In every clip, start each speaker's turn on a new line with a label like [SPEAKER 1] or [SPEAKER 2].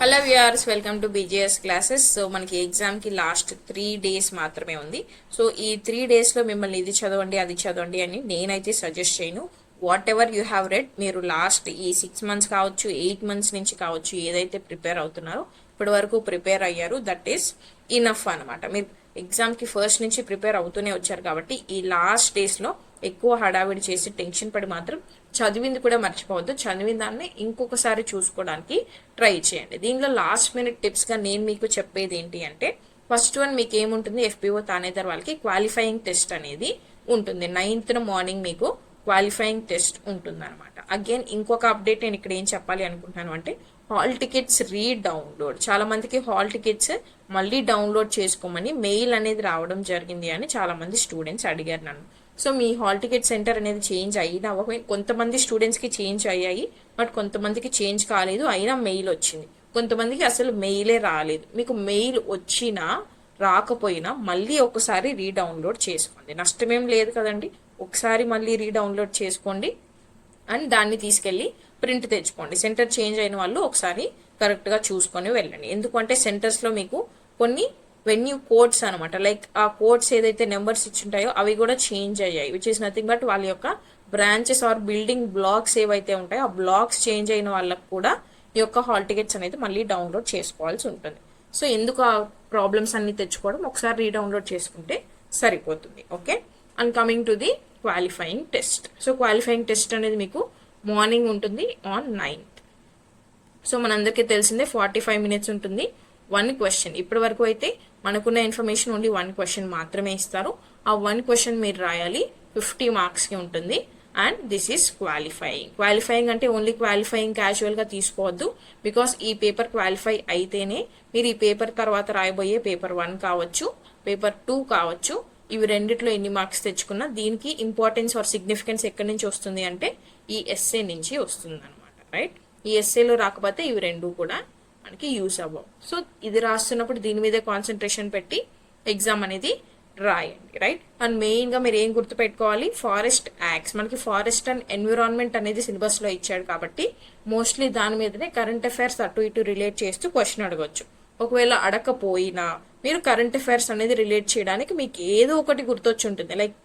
[SPEAKER 1] Hello viewers, welcome to BJS classes. So మనకి exam కి last 3 days మాత్రమే ఉంది. సో ఈ 3 days లో మిమ్మల్ని ఇది చదవండి అది చదవండి అని నేనైతే సజెస్ట్ చేయను. What ever you have read, మీరు లాస్ట్ ఈ 6 months కావచ్చు, 8 months నుంచి కావచ్చు, ఏదైతే ప్రిపేర్ అవుతున్నారో ఇప్పటి వరకు ప్రిపేర్ అయ్యారు, దట్ ఈస్ ఇనఫ్ అనమాట. మీరు ఎగ్జామ్ కి ఫస్ట్ నుంచి ప్రిపేర్ అవుతూనే వచ్చారు కాబట్టి ఈ లాస్ట్ డేస్ లో ఎక్కువ హడావిడి చేసి టెన్షన్ పడి మాత్రం చదివింది కూడా మర్చిపోవద్దు. చదివిన దాన్ని ఇంకొకసారి చూసుకోవడానికి ట్రై చేయండి. దీనిలో లాస్ట్ మినిట్ టిప్స్ గా నేను మీకు చెప్పేది ఏంటి అంటే, ఫస్ట్ వన్ మీకు ఏముంటుంది, FPO తానేదార్ వాళ్ళకి క్వాలిఫైయింగ్ టెస్ట్ అనేది ఉంటుంది. 9th మార్నింగ్ మీకు క్వాలిఫైయింగ్ టెస్ట్ ఉంటుంది అనమాట. అగైన్ ఇంకొక అప్డేట్ నేను ఇక్కడ ఏం చెప్పాలి అనుకుంటున్నాను అంటే, హాల్ టికెట్స్ డౌన్లోడ్, చాలా మందికి హాల్ టికెట్స్ మళ్ళీ డౌన్లోడ్ చేసుకోమని మెయిల్ అనేది రావడం జరిగింది అని చాలా మంది స్టూడెంట్స్ అడిగారు నన్ను. సో మీ హాల్ టికెట్ సెంటర్ అనేది చేంజ్ అయినా, కొంతమంది స్టూడెంట్స్ కి చేంజ్ అయ్యాయి, బట్ కొంతమందికి చేంజ్ కాలేదు, అయినా మెయిల్ వచ్చింది. కొంతమందికి అసలు మెయిలే రాలేదు. మీకు మెయిల్ వచ్చినా రాకపోయినా మళ్ళీ ఒకసారి రీడౌన్లోడ్ చేసుకోండి, నష్టమేం లేదు కదండి. ఒకసారి మళ్ళీ రీడౌన్లోడ్ చేసుకోండి అండ్ దాన్ని తీసుకెళ్లి ప్రింట్ తెచ్చుకోండి. సెంటర్ చేంజ్ అయిన వాళ్ళు ఒకసారి కరెక్ట్ గా చూసుకొని వెళ్ళండి. ఎందుకంటే సెంటర్స్ లో మీకు కొన్ని వెన్యూ కోడ్స్ అనమాట, లైక్ ఆ కోడ్స్ ఏదైతే నెంబర్స్ ఇచ్చుంటాయో అవి కూడా చేంజ్ అయ్యాయి, విచ్ ఇస్ నథింగ్ బట్ వాళ్ళ యొక్క బ్రాంచెస్ ఆర్ బిల్డింగ్ బ్లాక్స్ ఏవైతే ఉంటాయో ఆ బ్లాక్స్ చేంజ్ అయిన వాళ్ళకు కూడా ఈ యొక్క హాల్ టికెట్స్ అనేది మళ్ళీ డౌన్లోడ్ చేసుకోవాల్సి ఉంటుంది. సో ఎందుకు ఆ ప్రాబ్లమ్స్ అన్ని తెచ్చుకోవడం, ఒకసారి రీడౌన్లోడ్ చేసుకుంటే సరిపోతుంది. Okay, and coming to the qualifying test. So qualifying test అనేది మీకు మార్నింగ్ ఉంటుంది ఆన్ 9th. సో మనందరికీ తెలిసిందే 45 minutes ఉంటుంది, 1 question. ఇప్పటి వరకు అయితే మనకున్న ఇన్ఫర్మేషన్ ఓన్లీ 1 question మాత్రమే ఇస్తారు. ఆ 1 question మీరు రాయాలి, 50 marks కి ఉంటుంది. And this is qualifying. Qualifying అంటే ఓన్లీ క్వాలిఫైయింగ్ క్యాజువల్ గా తీసుకోవద్దు, బికాస్ ఈ పేపర్ క్వాలిఫై అయితేనే మీరు ఈ పేపర్ తర్వాత రాయబోయే పేపర్ 1 కావచ్చు, పేపర్ 2 కావచ్చు, ఇవి రెండిట్లో ఎన్ని మార్క్స్ తెచ్చుకున్నా దీనికి ఇంపార్టెన్స్ ఆర్ సిగ్నిఫికెన్స్ ఎక్కడి నుంచి వస్తుంది అంటే ఈ ఎస్ఏ నుంచి వస్తుంది అనమాట. రైట్, ఈ ఎస్ఏలో రాకపోతే ఇవి రెండు కూడా మనకి యూస్ అవ్వవు. సో ఇది రాస్తున్నప్పుడు దీని మీదే కాన్సన్ట్రేషన్ పెట్టి ఎగ్జామ్ అనేది రాయండి. రైట్, అండ్ మెయిన్ గా మీరు ఏం గుర్తు పెట్టుకోవాలి, ఫారెస్ట్ యాక్ట్స్, మనకి ఫారెస్ట్ అండ్ ఎన్విరాన్మెంట్ అనేది సిలబస్ లో ఇచ్చాడు కాబట్టి మోస్ట్లీ దాని మీదనే కరెంట్ అఫైర్స్ అటు ఇటు రిలేట్ చేస్తూ క్వశ్చన్ అడగొచ్చు. ఒకవేళ అడగకపోయినా మీరు కరెంట్ అఫైర్స్ అనేది రిలేట్ చేయడానికి మీకు ఏదో ఒకటి గుర్తొచ్చి ఉంటుంది. లైక్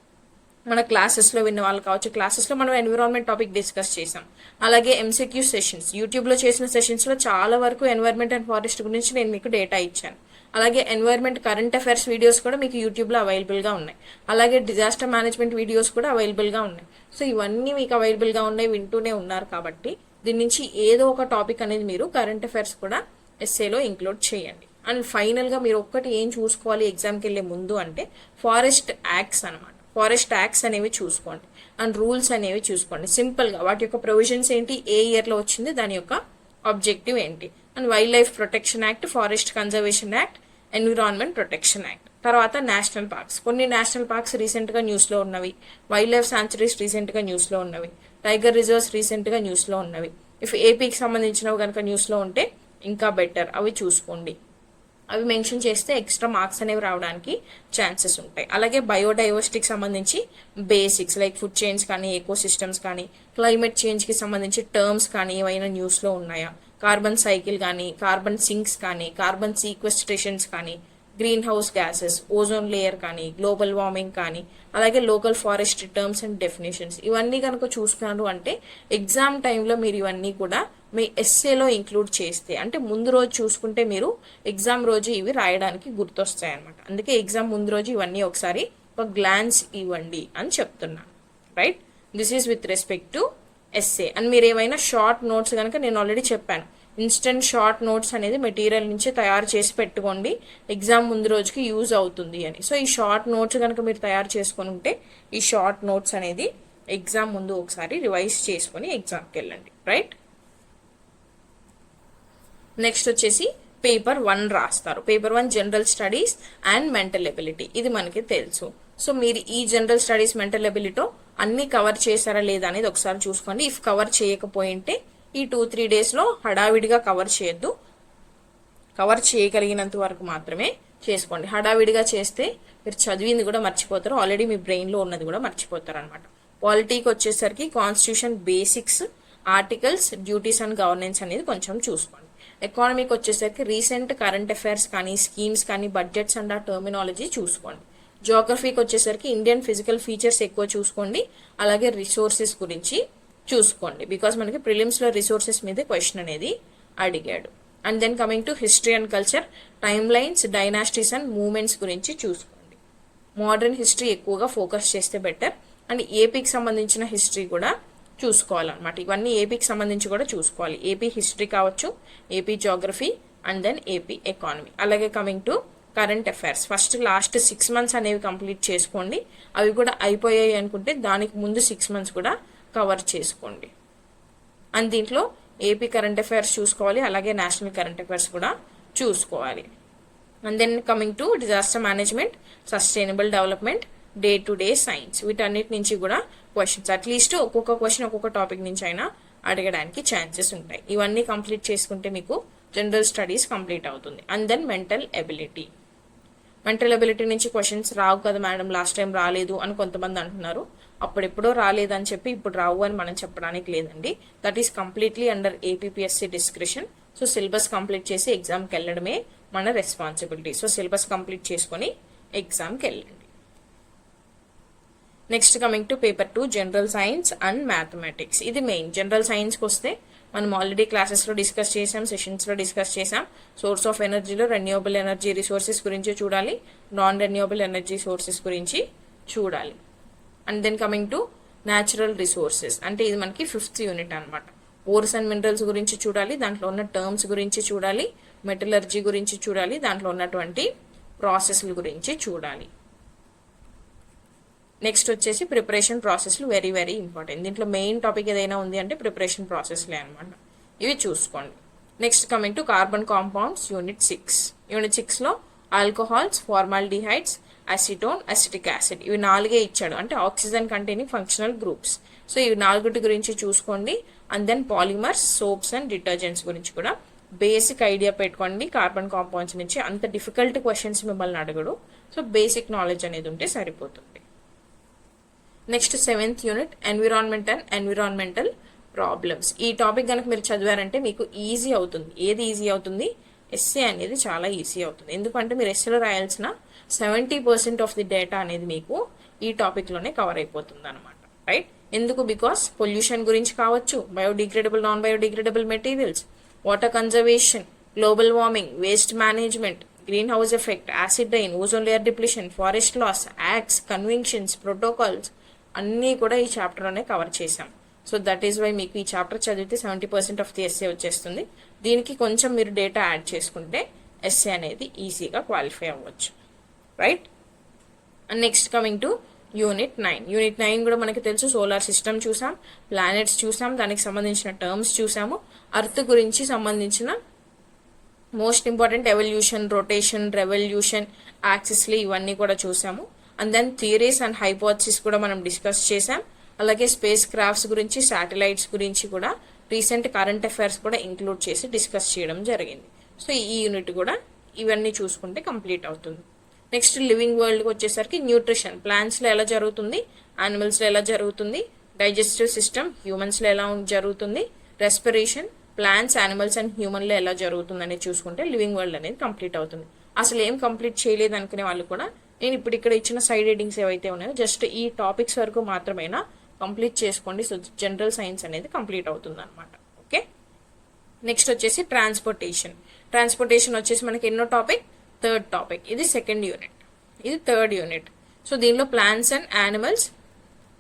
[SPEAKER 1] మన క్లాసెస్ లో విన్న వాళ్ళు కావచ్చు, క్లాసెస్ లో మనం ఎన్విరాన్మెంట్ టాపిక్ డిస్కస్ చేసాం. అలాగే MCQ సెషన్స్, యూట్యూబ్ లో చేసిన సెషన్స్ లో చాలా వరకు ఎన్వైర్న్మెంట్ అండ్ ఫారెస్ట్ గురించి నేను మీకు డేటా ఇచ్చాను. అలాగే ఎన్వైర్న్మెంట్ కరెంట్ అఫైర్స్ వీడియోస్ కూడా మీకు యూట్యూబ్ లో అవైలబుల్ గా ఉన్నాయి. అలాగే డిజాస్టర్ మేనేజ్మెంట్ వీడియోస్ కూడా అవైలబుల్ గా ఉన్నాయి. సో ఇవన్నీ మీకు అవైలబుల్ గా ఉన్నాయి, వింటూనే ఉన్నారు కాబట్టి దీని నుంచి ఏదో ఒక టాపిక్ అనేది మీరు కరెంట్ అఫైర్స్ కూడా ఎస్ఏలో ఇంక్లూడ్ చేయండి. అండ్ ఫైనల్ గా మీరు ఒక్కటి ఏం చూసుకోవాలి ఎగ్జామ్కి వెళ్లే ముందు అంటే, ఫారెస్ట్ యాక్ట్స్ అనమాట. ఫారెస్ట్ యాక్ట్స్ అనేవి చూసుకోండి అండ్ రూల్స్ అనేవి చూసుకోండి. సింపుల్ గా వాటి యొక్క ప్రొవిజన్స్ ఏంటి, ఏ ఇయర్ లో వచ్చింది, దాని యొక్క ఆబ్జెక్టివ్ ఏంటి. And wild life protection act, forest conservation act, environment protection act. తర్వాత నేషనల్ పార్క్స్, కొన్ని నేషనల్ పార్క్స్ రీసెంట్ గా న్యూస్ లో ఉన్నవి, వైల్డ్ లైఫ్ సాంచురీస్ రీసెంట్ గా న్యూస్ లో ఉన్నవి, టైగర్ రిజర్వ్స్ రీసెంట్ గా న్యూస్ లో ఉన్నవి. ఇఫ్ ఏపీకి సంబంధించినవి కనుక న్యూస్ లో ఉంటే ఇంకా బెటర్, అవి చూసుకోండి. అవి మెన్షన్ చేస్తే ఎక్స్ట్రా మార్క్స్ అనేవి రావడానికి ఛాన్సెస్ ఉంటాయి. అలాగే బయోడైవర్సిటీకి సంబంధించి బేసిక్స్ లైక్ ఫుడ్ చైన్స్ కానీ, ఎకో సిస్టమ్స్ కానీ, క్లైమేట్ చేంజ్ కి సంబంధించి టర్మ్స్ కానీ ఏవైనా న్యూస్ లో ఉన్నాయా, కార్బన్ సైకిల్ కానీ, కార్బన్ సింక్స్ కానీ, కార్బన్ సీక్వెస్ట్రేషన్స్ కానీ, green house gases, ozone layer కానీ, గ్లోబల్ వార్మింగ్ కానీ, అలాగే local forestry terms and definitions, ఇవన్నీ కనుక చూసుకున్నారు అంటే ఎగ్జామ్ టైంలో మీరు ఇవన్నీ కూడా మీ ఎస్ఏలో ఇంక్లూడ్ చేస్తే, అంటే ముందు రోజు చూసుకుంటే మీరు ఎగ్జామ్ రోజు ఇవి రాయడానికి గుర్తొస్తాయి అనమాట. అందుకే ఎగ్జామ్ ముందు రోజు ఇవన్నీ ఒకసారి ఒక గ్లాన్స్ ఇవ్వండి అని చెప్తున్నాను. Right, this is with respect to SA. And మీరు ఏమైనా షార్ట్ నోట్స్ కనుక, నేను ఆల్రెడీ చెప్పాను, ఇన్స్టెంట్ షార్ట్ నోట్స్ అనేది మెటీరియల్ నుంచి తయారు చేసి పెట్టుకోండి, ఎగ్జామ్ ముందు రోజుకి యూజ్ అవుతుంది అని. సో ఈ షార్ట్ నోట్స్ కనుక మీరు తయారు చేసుకొని ఉంటే ఈ షార్ట్ నోట్స్ అనేది ఎగ్జామ్ ముందు ఒకసారి రివైజ్ చేసుకొని ఎగ్జామ్కి వెళ్ళండి. రైట్, నెక్స్ట్ వచ్చేసి పేపర్ 1 రాస్తారు. Paper 1 general studies and mental ability, ఇది మనకి తెలుసు. సో మీరు ఈ జనరల్ స్టడీస్ మెంటల్ ఎబిలిటీ అన్ని కవర్ చేశారా లేదా అనేది ఒకసారి చూసుకోండి. ఇఫ్ కవర్ చేయకపోయింటే ఈ 2-3 days లో హడావిడిగా కవర్ చేయొద్దు, కవర్ చేయగలిగినంత వరకు మాత్రమే చేసుకోండి. హడావిడిగా చేస్తే మీరు చదివింది కూడా మర్చిపోతారు, ఆల్రెడీ మీ బ్రెయిన్ లో ఉన్నది కూడా మర్చిపోతారు అనమాట. పాలిటీకి వచ్చేసరికి constitution basics, articles, duties and governance అనేది కొంచెం చూసుకోండి. ఎకానమీకి వచ్చేసరికి రీసెంట్ కరెంట్ అఫైర్స్ కానీ స్కీమ్స్ కానీ బడ్జెట్స్ అండ్ ఆ టర్మినాలజీ చూసుకోండి. జియోగ్రఫీకి వచ్చేసరికి ఇండియన్ ఫిజికల్ ఫీచర్స్ ఎక్కువ చూసుకోండి, అలాగే రిసోర్సెస్ గురించి చూసుకోండి, బికాస్ మనకి ప్రిలిమ్స్లో రిసోర్సెస్ మీద క్వశ్చన్ అనేది అడిగాడు. And then coming to history and culture, time lines, dynasties and movements గురించి చూసుకోండి. మోడర్న్ హిస్టరీ ఎక్కువగా ఫోకస్ చేస్తే బెటర్. అండ్ ఏపీకి సంబంధించిన హిస్టరీ కూడా చూసుకోవాలన్నమాట. ఇవన్నీ ఏపీకి సంబంధించి కూడా చూసుకోవాలి. ఏపీ హిస్టరీ కావచ్చు, AP geography and then AP economy. అలాగే coming to current affairs, first last 6 months అనేవి కంప్లీట్ చేసుకోండి. అవి కూడా అయిపోయాయి అనుకుంటే దానికి ముందు 6 months కూడా కవర్ చేసుకోండి. అండ్ దీంట్లో ఏపీ కరెంట్ అఫైర్స్ చూసుకోవాలి, అలాగే నేషనల్ కరెంట్ అఫైర్స్ కూడా చూసుకోవాలి. And then coming to disaster management, sustainable development, day to day science, వీటన్నిటి నుంచి కూడా క్వశ్చన్స్ అట్లీస్ట్ ఒక్కొక్క క్వశ్చన్ ఒక్కొక్క టాపిక్ నుంచి అయినా అడగడానికి ఛాన్సెస్ ఉంటాయి. ఇవన్నీ కంప్లీట్ చేసుకుంటే మీకు జనరల్ స్టడీస్ కంప్లీట్ అవుతుంది. And then mental ability. Mental ability నుంచి క్వశ్చన్స్ రావు కదా మేడం, లాస్ట్ టైం రాలేదు అని కొంతమంది అంటున్నారు. అప్పుడెప్పుడో రాలేదని చెప్పి ఇప్పుడు రావు అని మనం చెప్పడానికి లేదండి. That is completely under APPSC description. So syllabus complete చేసి ఎగ్జామ్కి వెళ్ళడమే మన రెస్పాన్సిబిలిటీ. సో సిలబస్ కంప్లీట్ చేసుకొని ఎగ్జామ్కి వెళ్ళండి. Next coming to paper 2 general science and mathematics. ఇది మెయిన్. జనరల్ సైన్స్కి వస్తే మనం ఆల్రెడీ క్లాసెస్లో డిస్కస్ చేసాం, సెషన్స్లో డిస్కస్ చేసాం. సోర్స్ ఆఫ్ ఎనర్జీలో రెన్యూవబుల్ ఎనర్జీ రిసోర్సెస్ గురించి చూడాలి, నాన్ రెన్యూవబుల్ ఎనర్జీ సోర్సెస్ గురించి చూడాలి. And then coming to natural resources, అంటే ఇది మనకి 5th యూనిట్ అనమాట. ఓర్స్ అండ్ మినరల్స్ గురించి చూడాలి, దాంట్లో ఉన్న టర్మ్స్ గురించి చూడాలి, మెటలర్జీ గురించి చూడాలి, దాంట్లో ఉన్నటువంటి ప్రాసెస్ల గురించి చూడాలి. నెక్స్ట్ వచ్చేసి ప్రిపరేషన్ ప్రాసెస్లు వెరీ వెరీ ఇంపార్టెంట్. దీంట్లో మెయిన్ టాపిక్ ఏదైనా ఉంది అంటే ప్రిపరేషన్ ప్రాసెస్లే అనమాట. ఇవి చూసుకోండి. Next coming to carbon compounds unit 6. Unit 6లో alcohols, formaldehydes, acetone, acetic acid, ఇవి 4 ఇచ్చాడు, అంటే oxygen containing functional groups. So ఇవి 4 గురించి చూసుకోండి. And then polymers, soaps and detergents గురించి కూడా బేసిక్ ఐడియా పెట్టుకోండి. కార్బన్ కాంపౌండ్స్ నుంచి అంత డిఫికల్ట్ క్వశ్చన్స్ మిమ్మల్ని అడగడు. సో బేసిక్ నాలెడ్జ్ అనేది ఉంటే సరిపోతుంది. Next 7th unit environment and environmental problems. ఈ టాపిక్ కనుక మీరు చదివారంటే మీకు ఈజీ అవుతుంది. ఏది ఈజీ అవుతుంది? ఎస్సే అనేది చాలా ఈజీ అవుతుంది. ఎందుకంటే మీరు ఎస్సేలో రాయాల్సిన 70% ఆఫ్ ది డేటా అనేది మీకు ఈ టాపిక్లోనే కవర్ అయిపోతుంది అనమాట. రైట్? ఎందుకు? బికాస్ పొల్యూషన్ గురించి కావచ్చు, biodegradable, non biodegradable materials, water conservation, global warming, waste management, green house effect, acid rain, ozone layer depletion, forest loss, acts, conventions, protocols అన్నీ కూడా ఈ చాప్టర్లోనే కవర్ చేశాం. సో దట్ ఈస్ వై మీకు ఈ చాప్టర్ చదివితే 70% ఆఫ్ ది ఎస్సే వచ్చేస్తుంది. దీనికి కొంచెం మీరు డేటా యాడ్ చేసుకుంటే ఎస్సే అనేది ఈజీగా క్వాలిఫై అవ్వచ్చు. Right? And next coming to unit 9. Unit 9 కూడా మనకి తెలుసు. సోలార్ సిస్టమ్ చూసాం, ప్లానెట్స్ చూసాం, దానికి సంబంధించిన టర్మ్స్ చూసాము, అర్త్ గురించి సంబంధించిన most important evolution, rotation, revolution, యాక్సిస్లు ఇవన్నీ కూడా చూసాము. And then theories and hypothesis కూడా మనం డిస్కస్ చేసాం. అలాగే స్పేస్ క్రాఫ్ట్స్ గురించి, శాటిలైట్స్ గురించి కూడా రీసెంట్ కరెంట్ అఫైర్స్ కూడా ఇంక్లూడ్ చేసి డిస్కస్ చేయడం జరిగింది. సో ఈ యూనిట్ కూడా ఇవన్నీ చూసుకుంటే కంప్లీట్ అవుతుంది. నెక్స్ట్ లివింగ్ వరల్డ్కి వచ్చేసరికి న్యూట్రిషన్, ప్లాంట్స్లో ఎలా జరుగుతుంది, యానిమల్స్లో ఎలా జరుగుతుంది, డైజెస్టివ్ సిస్టమ్ హ్యూమన్స్లో ఎలా జరుగుతుంది, రెస్పిరేషన్ ప్లాంట్స్, యానిమల్స్ అండ్ హ్యూమన్లో ఎలా జరుగుతుంది అనేది చూసుకుంటే లివింగ్ వరల్డ్ అనేది కంప్లీట్ అవుతుంది. అసలు ఏం కంప్లీట్ చేయలేదు అనుకునే వాళ్ళు కూడా నేను ఇప్పుడు ఇక్కడ ఇచ్చిన సైడ్ హెడ్డింగ్స్ ఏవైతే ఉన్నాయో జస్ట్ ఈ టాపిక్స్ వరకు మాత్రమేనా కంప్లీట్ చేసుకోండి. సో జనరల్ సైన్స్ అనేది కంప్లీట్ అవుతుంది అనమాట. ఓకే, నెక్స్ట్ వచ్చేసి ట్రాన్స్పోర్టేషన్. ట్రాన్స్పోర్టేషన్ వచ్చేసి మనకి ఎన్నో టాపిక్? 3rd topic. ఇది 2nd యూనిట్, ఇది 3rd యూనిట్. సో దీనిలో ప్లాంట్స్ అండ్ యానిమల్స్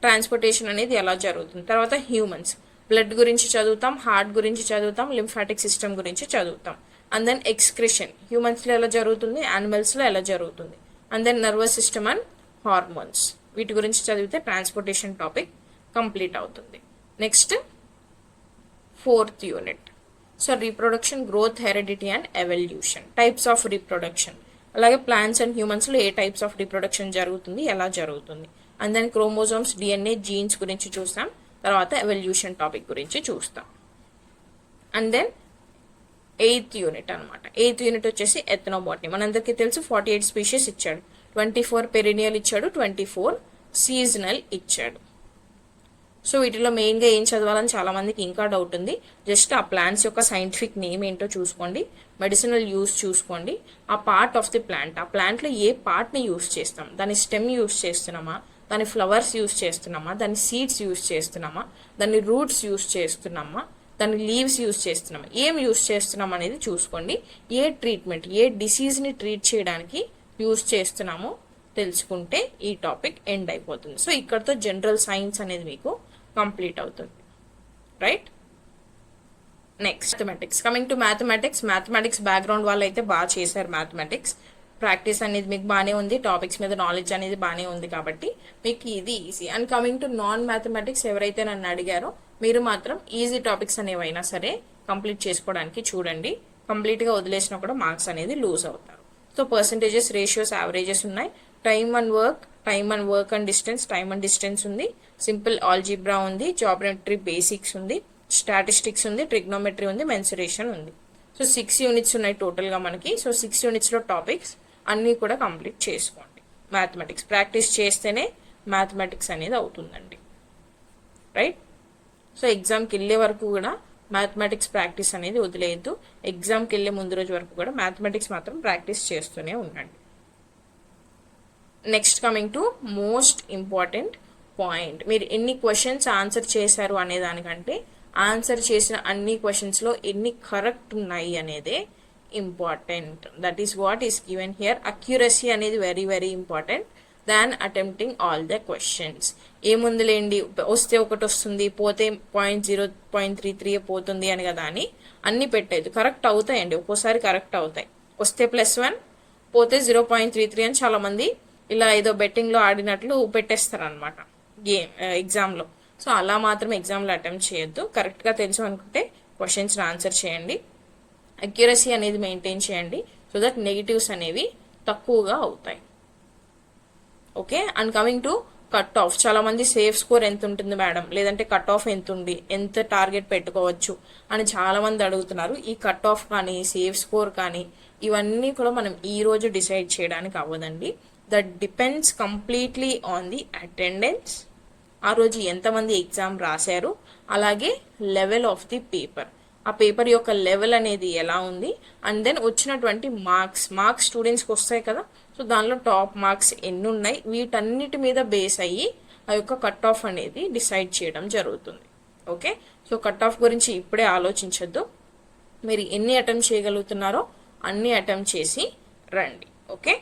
[SPEAKER 1] ట్రాన్స్పోర్టేషన్ అనేది ఎలా జరుగుతుంది. తర్వాత హ్యూమన్స్, బ్లడ్ గురించి చదువుతాం, హార్ట్ గురించి చదువుతాం, లింఫాటిక్ సిస్టమ్ గురించి చదువుతాం. అండ్ దెన్ ఎక్స్క్రిషన్, హ్యూమన్స్లో ఎలా జరుగుతుంది, యానిమల్స్లో ఎలా జరుగుతుంది. And then nervous system and hormones, వీటి గురించి చదివితే ట్రాన్స్పోర్టేషన్ టాపిక్ కంప్లీట్ అవుతుంది. Next 4th unit. So reproduction, growth, heredity and evolution, types of reproduction. అలాగే ప్లాంట్స్ అండ్ హ్యూమన్స్లో ఏ టైప్స్ ఆఫ్ రీప్రొడక్షన్ జరుగుతుంది, ఎలా జరుగుతుంది. And then chromosomes, DNA, genes గురించి చూస్తాం. తర్వాత ఎవల్యూషన్ టాపిక్ గురించి చూస్తాం. అండ్ దెన్ 8th యూనిట్ అనమాట. 8th యూనిట్ వచ్చేసి ఎథ్నోబాటనీ. మనందరికీ తెలుసు 48 స్పీషీస్ ఇచ్చాడు, 24 పెరినియల్ ఇచ్చాడు, 24 సీజనల్ ఇచ్చాడు. సో వీటిలో మెయిన్గా ఏం చదవాలని చాలా మందికి ఇంకా డౌట్ ఉంది. జస్ట్ ఆ ప్లాంట్స్ యొక్క సైంటిఫిక్ నేమ్ ఏంటో చూసుకోండి, మెడిసినల్ యూస్ చూసుకోండి, ఆ పార్ట్ ఆఫ్ ది ప్లాంట్, ఆ ప్లాంట్లో ఏ పార్ట్ని యూస్ చేస్తాం, దాని స్టెమ్ యూస్ చేస్తున్నామా, దాని ఫ్లవర్స్ యూస్ చేస్తున్నామా, దాని సీడ్స్ యూస్ చేస్తున్నామా, దాని రూట్స్ యూస్ చేస్తున్నామా, దాని లీవ్స్ యూస్ చేస్తున్నామా, ఏం యూస్ చేస్తున్నాం అనేది చూసుకోండి. ఏ ట్రీట్మెంట్, ఏ డిసీజ్ని ట్రీట్ చేయడానికి యూస్ చేస్తున్నామో తెలుసుకుంటే ఈ టాపిక్ ఎండ్ అయిపోతుంది. సో ఇక్కడతో జనరల్ సైన్స్ అనేది మీకు కంప్లీట్ అవుతుంది, right. Next mathematics. Coming to mathematics background వాళ్ళు అయితే బాగా చేశారు. మ్యాథమెటిక్స్ ప్రాక్టీస్ అనేది మీకు బాగానే ఉంది, టాపిక్స్ మీద నాలెడ్జ్ అనేది బాగానే ఉంది కాబట్టి మీకు ఇది easy. And coming to non mathematics ఎవరైతే నన్ను అడిగారో మీరు మాత్రం ఈజీ టాపిక్స్ అనేవైనా సరే కంప్లీట్ చేసుకోవడానికి చూడండి. కంప్లీట్గా వదిలేసినా కూడా మార్క్స్ అనేది లూజ్ అవుతారు. సో పర్సంటేజెస్, రేషియోస్, యావరేజెస్ ఉన్నాయి. Time and work and distance ఉంది. సింపుల్ ఆల్జీబ్రా ఉంది, జామెట్రీ బేసిక్స్ ఉంది, స్టాటిస్టిక్స్ ఉంది, ట్రిగ్నోమెట్రీ ఉంది, మెన్సురేషన్ ఉంది. సో 6 యూనిట్స్ ఉన్నాయి టోటల్గా మనకి. సో 6 యూనిట్స్లో టాపిక్స్ అన్నీ కూడా కంప్లీట్ చేసుకోండి. మ్యాథమెటిక్స్ ప్రాక్టీస్ చేస్తేనే మ్యాథమెటిక్స్ అనేది అవుతుందండి, రైట్. సో ఎగ్జామ్కి వెళ్ళే వరకు కూడా మ్యాథమెటిక్స్ ప్రాక్టీస్ అనేది వదిలేయద్దు. ఎగ్జామ్కి వెళ్ళే ముందు రోజు వరకు కూడా మ్యాథమెటిక్స్ మాత్రం ప్రాక్టీస్ చేస్తూనే ఉండండి. Next coming to most important point, మీరు ఎన్ని క్వశ్చన్స్ ఆన్సర్ చేశారు అనే దానికంటే ఆన్సర్ చేసిన అన్ని క్వశ్చన్స్లో ఎన్ని కరెక్ట్ ఉన్నాయి అనేదే important. That is what is given here. Accuracy అనేది very very important than attempting all the questions. ఏముందులేండి, వస్తే ఒకటి వస్తుంది, పోతే 0.33 పోతుంది అని కదా అని అన్ని పెట్టేది. కరెక్ట్ అవుతాయండి, ఒక్కోసారి కరెక్ట్ అవుతాయి. వస్తే +1, పోతే 0.33 అని చాలా మంది ఇలా ఏదో బెట్టింగ్లో ఆడినట్లు పెట్టేస్తారు అనమాట ఎగ్జామ్లో. సో అలా మాత్రం ఎగ్జామ్లో అటెంప్ట్ చేయొద్దు. కరెక్ట్గా తెలుసు అనుకుంటే క్వశ్చన్స్ని ఆన్సర్ చేయండి. అక్యురసీ అనేది మెయింటైన్ చేయండి సో దట్ నెగిటివ్స్ అనేవి తక్కువగా అవుతాయి. Okay. And coming to cut off, చాలా మంది సేఫ్ స్కోర్ ఎంత ఉంటుంది మేడం, లేదంటే కట్ ఆఫ్ ఎంత ఉంది, ఎంత టార్గెట్ పెట్టుకోవచ్చు అని చాలా మంది అడుగుతున్నారు. ఈ కట్ ఆఫ్ కానీ సేఫ్ స్కోర్ కానీ ఇవన్నీ కూడా మనం ఈ రోజు డిసైడ్ చేయడానికి అవ్వదండి. That depends completely on the attendance. ఆ రోజు ఎంతమంది ఎగ్జామ్ రాశారు, అలాగే లెవెల్ ఆఫ్ ది పేపర్, ఆ పేపర్ యొక్క లెవెల్ అనేది ఎలా ఉంది, అండ్ దెన్ వచ్చినటువంటి మార్క్స్ స్టూడెంట్స్కి వస్తాయి కదా. సో దానిలో టాప్ మార్క్స్ ఎన్ని ఉన్నాయి, వీటన్నిటి మీద బేస్ అయ్యి ఆ యొక్క కట్ ఆఫ్ అనేది డిసైడ్ చేయడం జరుగుతుంది. ఓకే. సో కట్ ఆఫ్ గురించి ఇప్పుడే ఆలోచించొద్దు. మీరు ఎన్ని అటెంప్ట్ చేయగలుగుతున్నారో అన్ని అటెంప్ట్ చేసి రండి. Okay.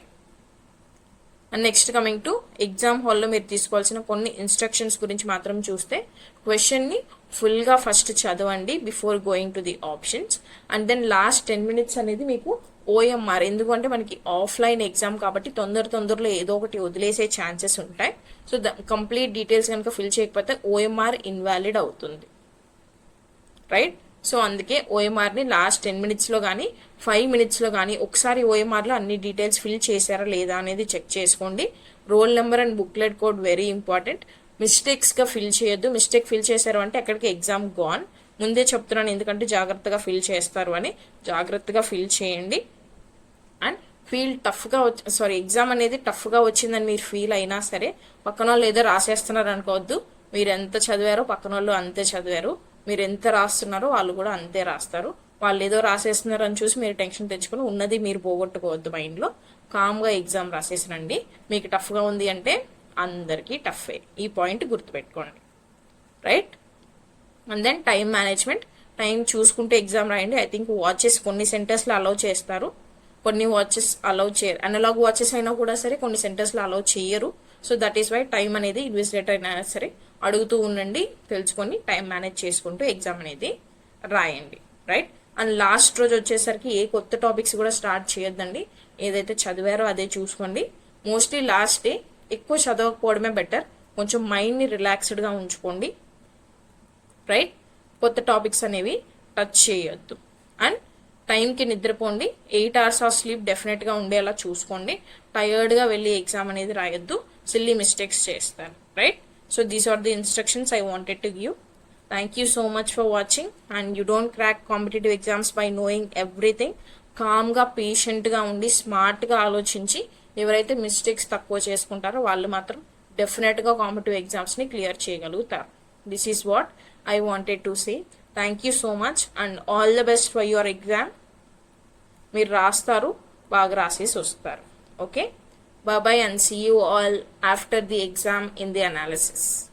[SPEAKER 1] And next coming to exam హాల్లో మీరు తీసుకోవాల్సిన కొన్ని ఇన్స్ట్రక్షన్స్ గురించి మాత్రం చూస్తే, క్వశ్చన్ని ఫుల్గా ఫస్ట్ చదవండి before going to the options. And then last 10 minutes అనేది మీకు OMR, ఎందుకంటే మనకి ఆఫ్లైన్ ఎగ్జామ్ కాబట్టి తొందరలో ఏదో ఒకటి వదిలేసే ఛాన్సెస్ ఉంటాయి. సో కంప్లీట్ డీటెయిల్స్ కనుక ఫిల్ చేయకపోతే OMR ఇన్వాలిడ్ అవుతుంది, రైట్. సో అందుకే OMRని లాస్ట్ 10 minutesలో కానీ 5 minutesలో కానీ ఒకసారి OMRలో అన్ని డీటెయిల్స్ ఫిల్ చేశారా లేదా అనేది చెక్ చేసుకోండి. Roll number and booklet code very important. మిస్టేక్స్గా ఫిల్ చేయొద్దు. మిస్టేక్ ఫిల్ చేశారు అంటే అక్కడికి ఎగ్జామ్ గాన్. ముందే చెప్తున్నాను ఎందుకంటే జాగ్రత్తగా ఫిల్ చేస్తారు అని. జాగ్రత్తగా ఫిల్ చేయండి. అండ్ ఎగ్జామ్ అనేది టఫ్గా వచ్చిందని మీరు ఫీల్ అయినా సరే పక్కన వాళ్ళు ఏదో రాసేస్తున్నారు అనుకోవద్దు. మీరు ఎంత చదివారో పక్కన వాళ్ళు అంతే చదివారు, మీరు ఎంత రాస్తున్నారో వాళ్ళు కూడా అంతే రాస్తారు. వాళ్ళు ఏదో రాసేస్తున్నారు అని చూసి మీరు టెన్షన్ తెచ్చుకొని ఉన్నది మీరు పోగొట్టుకోవద్దు మైండ్లో. కామ్గా ఎగ్జామ్ రాసేసినండి. మీకు టఫ్గా ఉంది అంటే అందరికీ టఫే, ఈ పాయింట్ గుర్తుపెట్టుకోండి, right. And then time management, time చూసుకుంటే ఎగ్జామ్ రాయండి. ఐ థింక్ వాచెస్ కొన్ని సెంటర్స్లో అలౌ చేస్తారు, కొన్ని వాచెస్ అలౌ చేయరు. అనలాగ్ వాచెస్ అయినా కూడా సరే కొన్ని సెంటర్స్లో అలౌ చేయరు. So that is why time అనేది ఇన్విజిలేటర్ అయినా సరే అడుగుతూ ఉండండి, తెలుసుకొని టైం మేనేజ్ చేసుకుంటూ ఎగ్జామ్ అనేది రాయండి, రైట్. అండ్ లాస్ట్ రోజు వచ్చేసరికి ఏ కొత్త టాపిక్స్ కూడా స్టార్ట్ చేయొద్దండి. ఏదైతే చదివారో అదే చూసుకోండి. మోస్ట్లీ లాస్ట్ డే ఎక్కువ చదవకపోవడమే బెటర్. కొంచెం మైండ్ని రిలాక్స్డ్గా ఉంచుకోండి, రైట్. కొత్త టాపిక్స్ అనేవి టచ్ చేయొద్దు. అండ్ టైంకి నిద్రపోండి. 8 hours ఆఫ్ స్లీప్ డెఫినెట్గా ఉండేలా చూసుకోండి. టయర్డ్గా వెళ్ళి ఎగ్జామ్ అనేది రాయొద్దు, సిల్లీ మిస్టేక్స్ చేస్తారు, right. So these are the instructions I wanted to give. Thank you so much for watching. And you don't crack competitive exams by knowing everything. కామ్గా పేషెంట్గా ఉండి స్మార్ట్గా ఆలోచించి ఎవరైతే మిస్టేక్స్ తక్కువ చేసుకుంటారో వాళ్ళు మాత్రం డెఫినెట్గా కాంపిటిటివ్ ఎగ్జామ్స్ని క్లియర్ చేయగలుగుతారు. This is what I wanted to say. Thank you so much and all the best for your exam. మీరు రాస్తారు, బాగా రాసేసి వస్తారు. Okay, bye bye and see you all after the exam in the analysis.